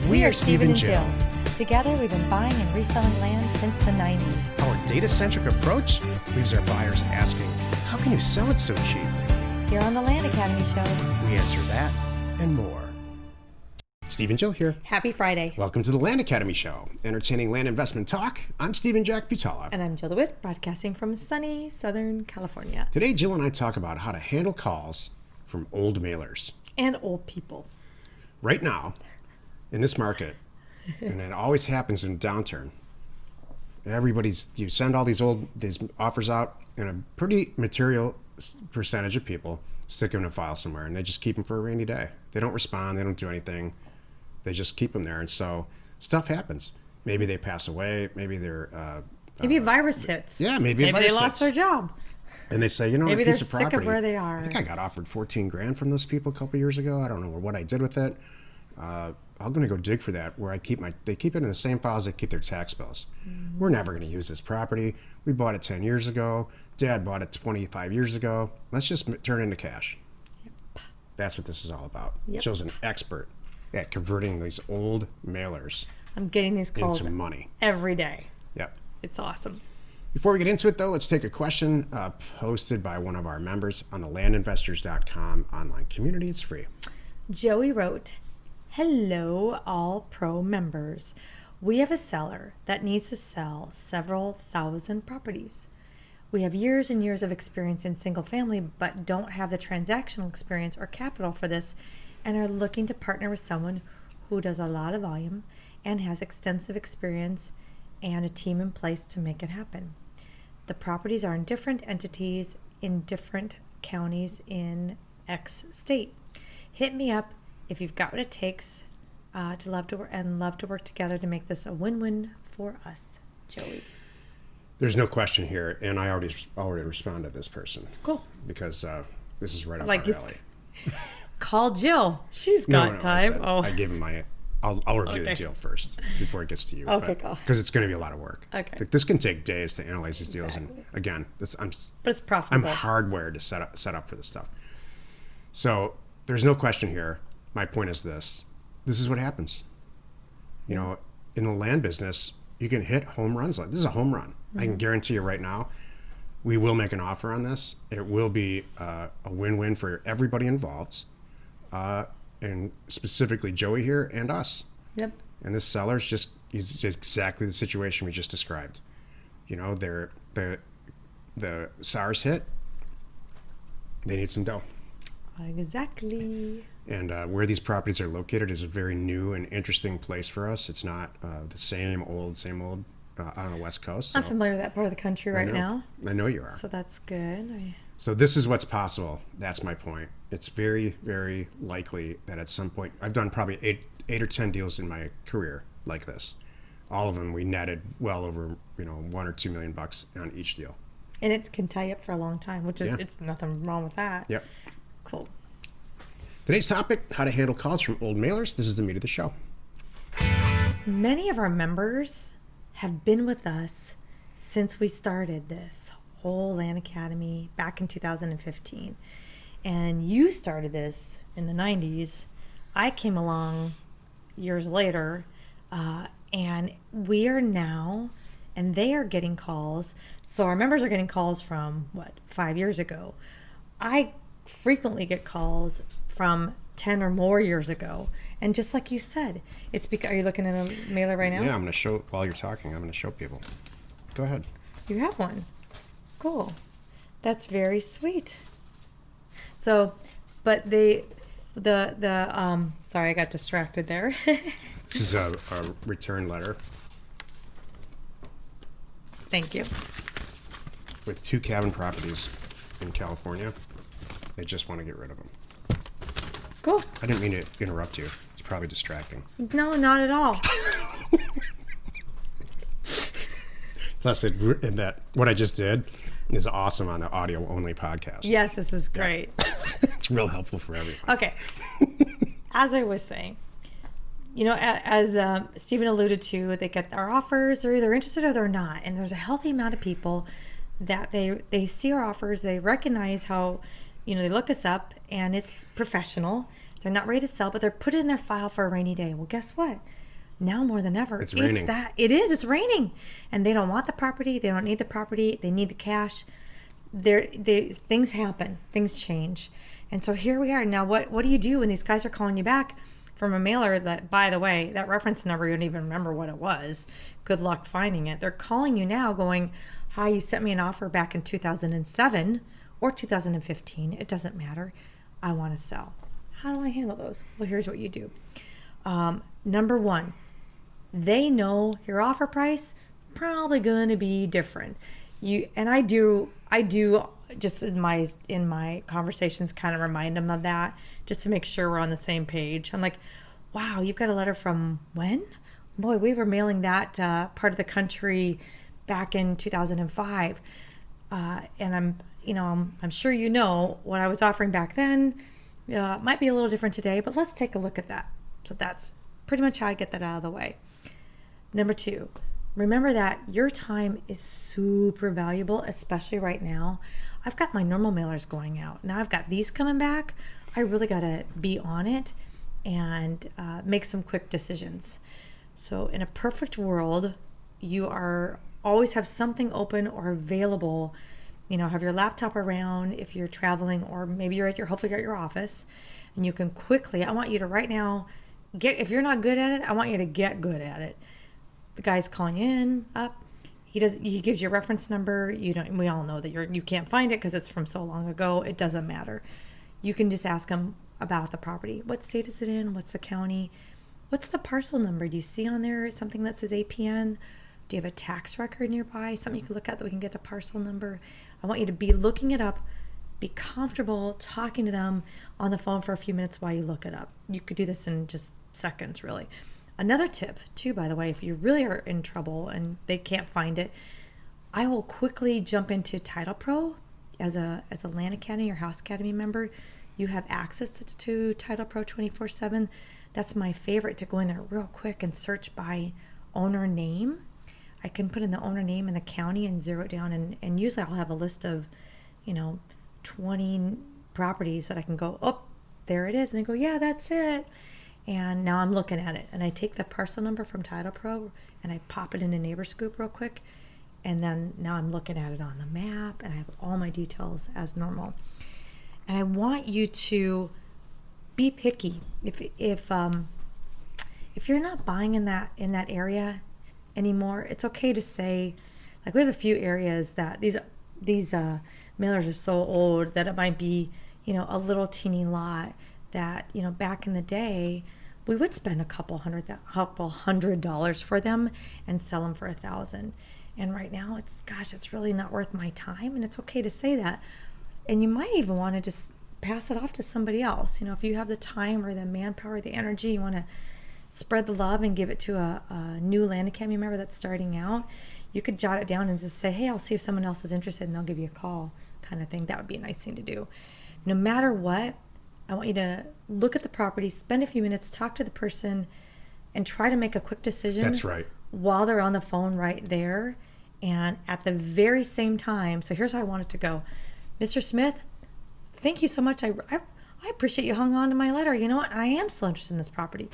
We are Steven and Jill. Together, we've been buying and reselling land since the 90s. Our data-centric approach leaves our buyers asking, how can you sell it so cheap? Here on the Land Academy Show, We answer that and more. Steven Jill here. happy Friday. Welcome to the Land Academy Show, entertaining land investment talk. I'm Steven Jack Butala. And I'm Jill DeWit, broadcasting from sunny Southern California. Today, Jill and I talk about how to handle calls from old mailers. And old people. Right now, in this market, and it always happens in downturn, you send all these offers out, and a pretty material percentage of people stick them in a file somewhere, and they just keep them for a rainy day. They don't respond. They don't do anything. They just keep them there. And so stuff happens. Maybe they pass away. Maybe Maybe a virus hits. Yeah, maybe a virus they lost hits. their job. And they say, Maybe a piece they're of property, sick of where they are. I think I got offered $14,000 from those people a couple years ago. I don't know what I did with it. I'm going to go dig for that, where they keep it in the same files they keep their tax bills. Mm-hmm. We're never going to use this property. We bought it 10 years ago. Dad bought it 25 years ago. Let's just turn it into cash. Yep. That's what this is all about. Yep. Jill's an expert at converting these old mailers I'm getting these calls into money every day. Yep. It's awesome. Before we get into it, though, let's take a question posted by one of our members on the landinvestors.com online community. It's free. Joey wrote, "Hello, all pro members. We have a seller that needs to sell several thousand properties. We have years and years of experience in single family, but don't have the transactional experience or capital for this, and are looking to partner with someone who does a lot of volume and has extensive experience and a team in place to make it happen. The properties are in different entities in different counties in X state. Hit me up if you've got what it takes to love to work together to make this a win-win for us." Joey. There's no question here, and I already responded to this person. Cool. Because this is right up Like our alley. Call Jill. She's got time. I gave him I'll review the deal first before it gets to you. Okay, cool. Because it's going to be a lot of work. Okay. Like, this can take days to analyze these deals, and again, But it's profitable. I'm hardwired to set up for this stuff. So there's no question here. My point is this: this is what happens. You know, in the land business, you can hit home runs. This is a home run. Mm-hmm. I can guarantee you right now, we will make an offer on this. It will be a win-win for everybody involved. And specifically Joey here and us. Yep. And this seller's is just exactly the situation we just described. You know, the SARS hit. They need some dough. Exactly. And where these properties are located is a very new and interesting place for us. It's not the same old on the West Coast. So I'm familiar with that part of the country right now. I know you are. So that's good. So this is what's possible. That's my point. It's very, very likely that at some point, I've done probably eight or 10 deals in my career like this. All of them, we netted well over, $1 or $2 million on each deal. And it can tie up for a long time, which is, it's nothing wrong with that. Yep. Cool. Today's topic, how to handle calls from old mailers. This is the meat of the show. Many of our members have been with us since we started this whole Land Academy back in 2015. And you started this in the 90s. I came along years later, and we are now, and they are getting calls. So our members are getting calls from, 5 years ago. I frequently get calls from 10 or more years ago. And just like you said, it's because, are you looking at a mailer right now? Yeah, I'm going to show, while you're talking, I'm going to show people. Go ahead. You have one. Cool. That's very sweet. So, but sorry, I got distracted there. This is a return letter. Thank you. With 2 cabin properties in California. They just want to get rid of them. Cool. I didn't mean to interrupt you. It's probably distracting. No, not at all. Plus, what I just did is awesome on the audio only podcast. Yes, this is great. Yeah. It's real helpful for everyone. Okay. As I was saying, as Steven alluded to, they get our offers, they're either interested or they're not. And there's a healthy amount of people that they see our offers, they recognize how, they look us up and it's professional. They're not ready to sell, but they're put in their file for a rainy day. Well, guess what? Now more than ever, It's raining. It is. It's raining, and they don't want the property. They don't need the property. They need the cash. Things happen. Things change, and so here we are now. What do you do when these guys are calling you back from a mailer that, by the way, that reference number, you don't even remember what it was? Good luck finding it. They're calling you now, going, "Hi, you sent me an offer back in 2007 or 2015. It doesn't matter. I want to sell." How do I handle those? Well, here's what you do. Number one, they know your offer price is probably going to be different. I do just in my conversations kind of remind them of that, just to make sure we're on the same page. I'm like, wow, you've got a letter from when? Boy, we were mailing that part of the country back in 2005, and I'm sure you know what I was offering back then. Might be a little different today, but let's take a look at that. So that's pretty much how I get that out of the way. Number two, remember that your time is super valuable, especially right now. I've got my normal mailers going out. Now I've got these coming back. I really got to be on it and make some quick decisions. So in a perfect world, you are always have something open or available. Have your laptop around if you're traveling, or maybe hopefully you're at your office, and you can quickly, I want you to right now if you're not good at it, I want you to get good at it. The guy's calling you up. He gives you a reference number. We all know that you can't find it because it's from so long ago. It doesn't matter. You can just ask him about the property. What state is it in? What's the county? What's the parcel number? Do you see on there something that says APN? Do you have a tax record nearby? Something you can look at that we can get the parcel number? I want you to be looking it up, be comfortable talking to them on the phone for a few minutes while you look it up. You could do this in just seconds, really. Another tip, too, by the way, if you really are in trouble and they can't find it, I will quickly jump into Title Pro. As a Land Academy or House Academy member, you have access to Title Pro 24/7. That's my favorite, to go in there real quick and search by owner name. I can put in the owner name and the county and zero it down, and usually I'll have a list of 20 properties that I can go, oh, there it is, and they go, yeah, that's it. And now I'm looking at it, and I take the parcel number from Title Pro and I pop it into Neighbor Scoop real quick, and then now I'm looking at it on the map, and I have all my details as normal. And I want you to be picky. If you're not buying in that area anymore, it's okay to say, like, we have a few areas that these mailers are so old that it might be a little teeny lot that back in the day we would spend a couple $100 for them and sell them for $1,000, and right now it's really not worth my time, and it's okay to say that. And you might even want to just pass it off to somebody else. If you have the time or the manpower, the energy, you want to spread the love and give it to a new Land Academy member that's starting out, you could jot it down and just say, hey, I'll see if someone else is interested, and they'll give you a call, kind of thing. That would be a nice thing to do. No matter what, I want you to look at the property, spend a few minutes, talk to the person, and try to make a quick decision. That's right. While they're on the phone right there. And at the very same time, so here's how I want it to go. Mr. Smith, thank you so much. I appreciate you hung on to my letter. You know what? I am still interested in this property.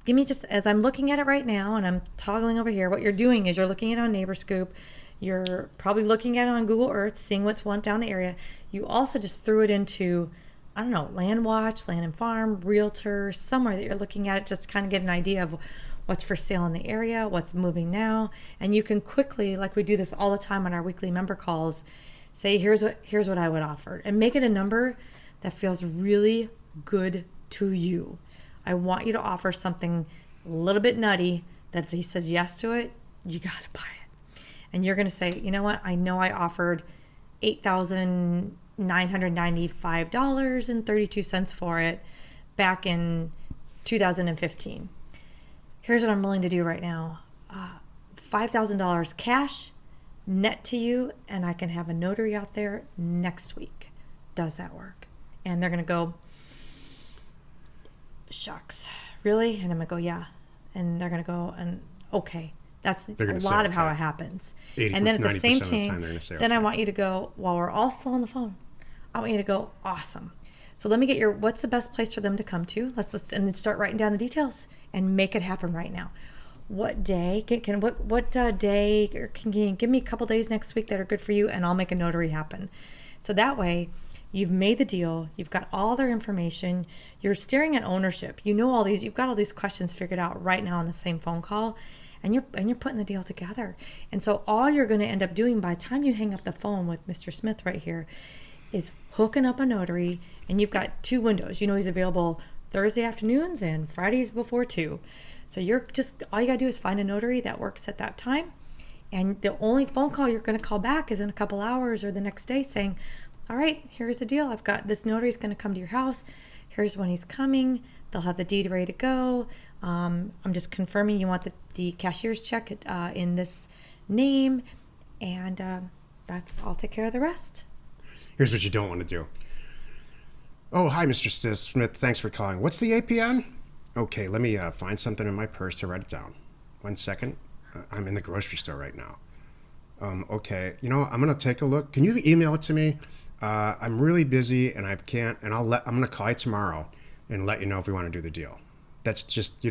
Give me just, as I'm looking at it right now, and I'm toggling over here, what you're doing is you're looking at it on Neighbor Scoop. You're probably looking at it on Google Earth, seeing what's down the area. You also just threw it into, I don't know, Land Watch, Land and Farm, Realtor, somewhere that you're looking at it, just to kind of get an idea of what's for sale in the area, what's moving now. And you can quickly, like we do this all the time on our weekly member calls, say, here's what I would offer, and make it a number that feels really good to you. I want you to offer something a little bit nutty that if he says yes to it, you got to buy it. And you're going to say, you know what? I know I offered $8,995.32 for it back in 2015. Here's what I'm willing to do right now. $5,000 cash, net to you, and I can have a notary out there next week. Does that work? And they're going to go, shucks, really? And I'm going to go, yeah. And they're going to go, and okay. That's a lot of how it happens. And then at the same time, then I want you to go, while we're all still on the phone, I want you to go, awesome. So let me get what's the best place for them to come to? Let's and then start writing down the details and make it happen right now. What day what day, or can you give me a couple days next week that are good for you, and I'll make a notary happen. So that way you've made the deal, you've got all their information, you're staring at ownership. You've got all these questions figured out right now on the same phone call, and you're putting the deal together. And so all you're going to end up doing by the time you hang up the phone with Mr. Smith right here is hooking up a notary, and you've got 2 windows. He's available Thursday afternoons and Fridays before 2. So all you got to do is find a notary that works at that time. And the only phone call you're going to call back is in a couple hours or the next day saying, all right, here's the deal. I've got this notary's going to come to your house. Here's when he's coming. They'll have the deed ready to go. I'm just confirming you want the cashier's check in this name. And I'll take care of the rest. Here's what you don't want to do. Oh, hi, Mr. Smith. Thanks for calling. What's the APN? Okay, let me find something in my purse to write it down. 1 second. I'm in the grocery store right now. Okay, I'm going to take a look. Can you email it to me? I'm really busy and I can't, and I'm going to call you tomorrow and let you know if we want to do the deal. That's just,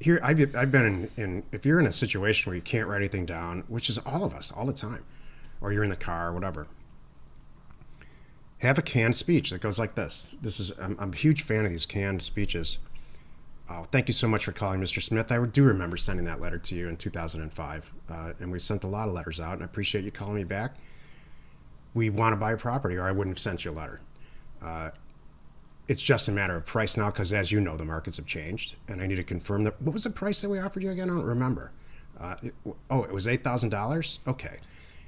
here, I've been in, if you're in a situation where you can't write anything down, which is all of us all the time, or you're in the car or whatever, have a canned speech that goes like this. I'm a huge fan of these canned speeches. Oh, thank you so much for calling, Mr. Smith. I do remember sending that letter to you in 2005, and we sent a lot of letters out, and I appreciate you calling me back. We want to buy a property, or I wouldn't have sent you a letter. It's just a matter of price now, because as you know, the markets have changed, and I need to confirm that. What was the price that we offered you again? I don't remember. It was $8,000? Okay.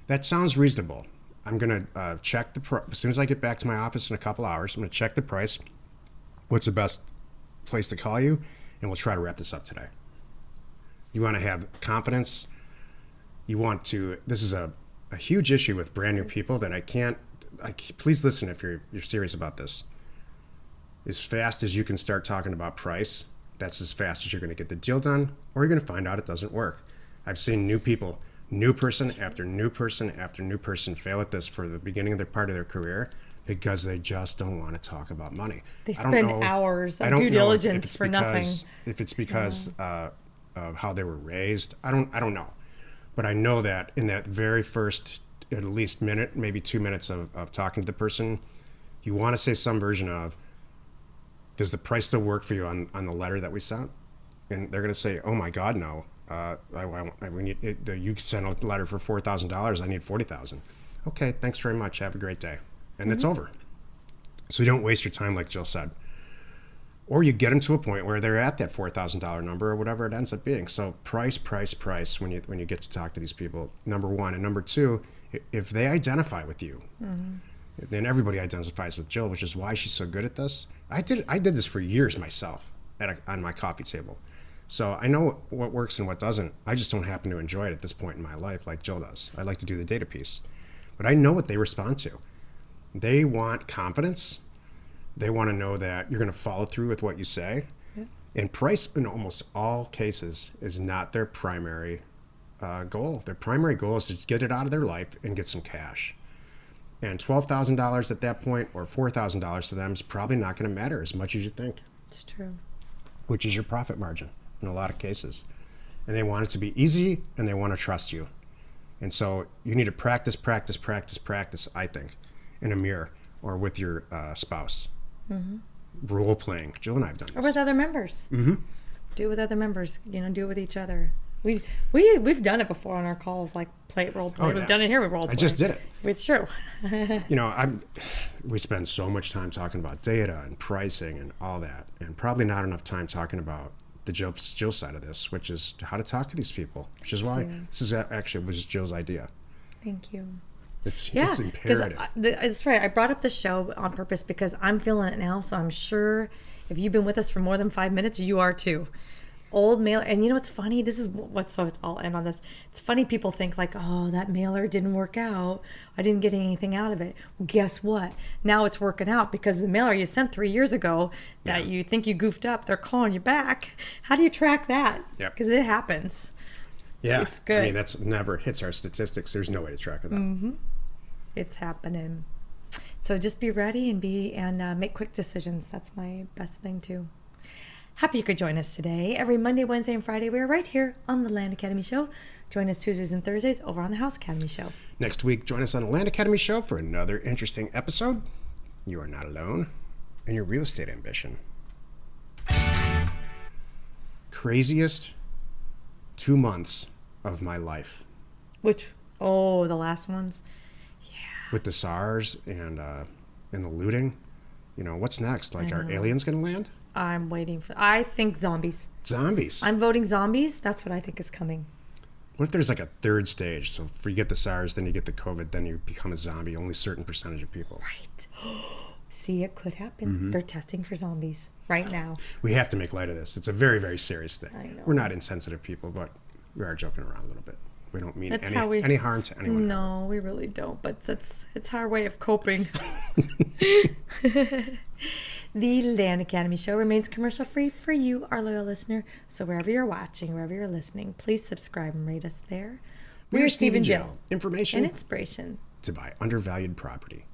That sounds reasonable. I'm going to check the price. As soon as I get back to my office in a couple hours, I'm going to check the price. What's the best place to call you? And we'll try to wrap this up today. You want to have confidence. This is a huge issue with brand new people that please listen if you're serious about this. As fast as you can start talking about price, that's as fast as you're going to get the deal done, or you're going to find out it doesn't work. I've seen new people, new person after new person after new person fail at this for the beginning of their part of their career because they just don't want to talk about money. They spend hours of due diligence for nothing. If it's because of how they were raised, I don't know. But I know that in that very first, at least minute, maybe 2 minutes of talking to the person, you want to say some version of, does the price still work for you on the letter that we sent? And they're going to say, oh my God, no. You sent a letter for $4,000. I need $40,000. Okay, thanks very much. Have a great day. And it's over. So you don't waste your time, like Jill said. Or you get them to a point where they're at that $4,000 number or whatever it ends up being. So price when you get to talk to these people, number one. And number two, if they identify with you, then everybody identifies with Jill, which is why she's so good at this. I did this for years myself on my coffee table. So I know what works and what doesn't. I just don't happen to enjoy it at this point in my life like Jill does. I like to do the data piece. But I know what they respond to. They want confidence. They want to know that you're going to follow through with what you say. Yeah. And price, in almost all cases, is not their primary goal. Their primary goal is to just get it out of their life and get some cash. And $12,000 at that point or $4,000 to them is probably not going to matter as much as you think. It's true. Which is your profit margin in a lot of cases. And they want it to be easy, and they want to trust you. And so you need to practice, I think, in a mirror or with your spouse. Role playing. Jill and I have done this. Or with other members. Do it with other members. Do it with each other. We've done it before on our calls, like role play. We've done it here with role play. I just did it. It's true. We spend so much time talking about data and pricing and all that, and probably not enough time talking about the Jill side of this, which is how to talk to these people, which is why this was Jill's idea. Thank you. It's imperative. That's right. I brought up the show on purpose because I'm feeling it now. So I'm sure if you've been with us for more than 5 minutes, you are too. Old mailer. And what's funny? I'll end on this. It's funny people think like, oh, that mailer didn't work out. I didn't get anything out of it. Well, guess what? Now it's working out because the mailer you sent 3 years ago that you think you goofed up, they're calling you back. How do you track that? Because it happens. Yeah. It's good. I mean, that's never hits our statistics. There's no way to track that. It's happening. So just be ready and make quick decisions. That's my best thing too. Happy you could join us today. Every Monday, Wednesday, and Friday, we are right here on the Land Academy Show. Join us Tuesdays and Thursdays over on the House Academy Show. Next week, join us on the Land Academy Show for another interesting episode. You are not alone in your real estate ambition. Craziest 2 months of my life. The last ones? Yeah. With the SARS and the looting. What's next? Like, are aliens going to land? I'm waiting I think zombies. Zombies. I'm voting zombies. That's what I think is coming. What if there's like a third stage? So if you get the SARS, then you get the COVID, then you become a zombie. Only a certain percentage of people. Right. See, it could happen. Mm-hmm. They're testing for zombies right now. We have to make light of this. It's a very, very serious thing. I know. We're not insensitive people, but we are joking around a little bit. We don't mean any harm to anyone. No, we really don't. But it's our way of coping. The Land Academy Show remains commercial free for you, our loyal listener. So wherever you're watching, wherever you're listening, please subscribe and rate us there. We're Steven Jill. Information and inspiration to buy undervalued property.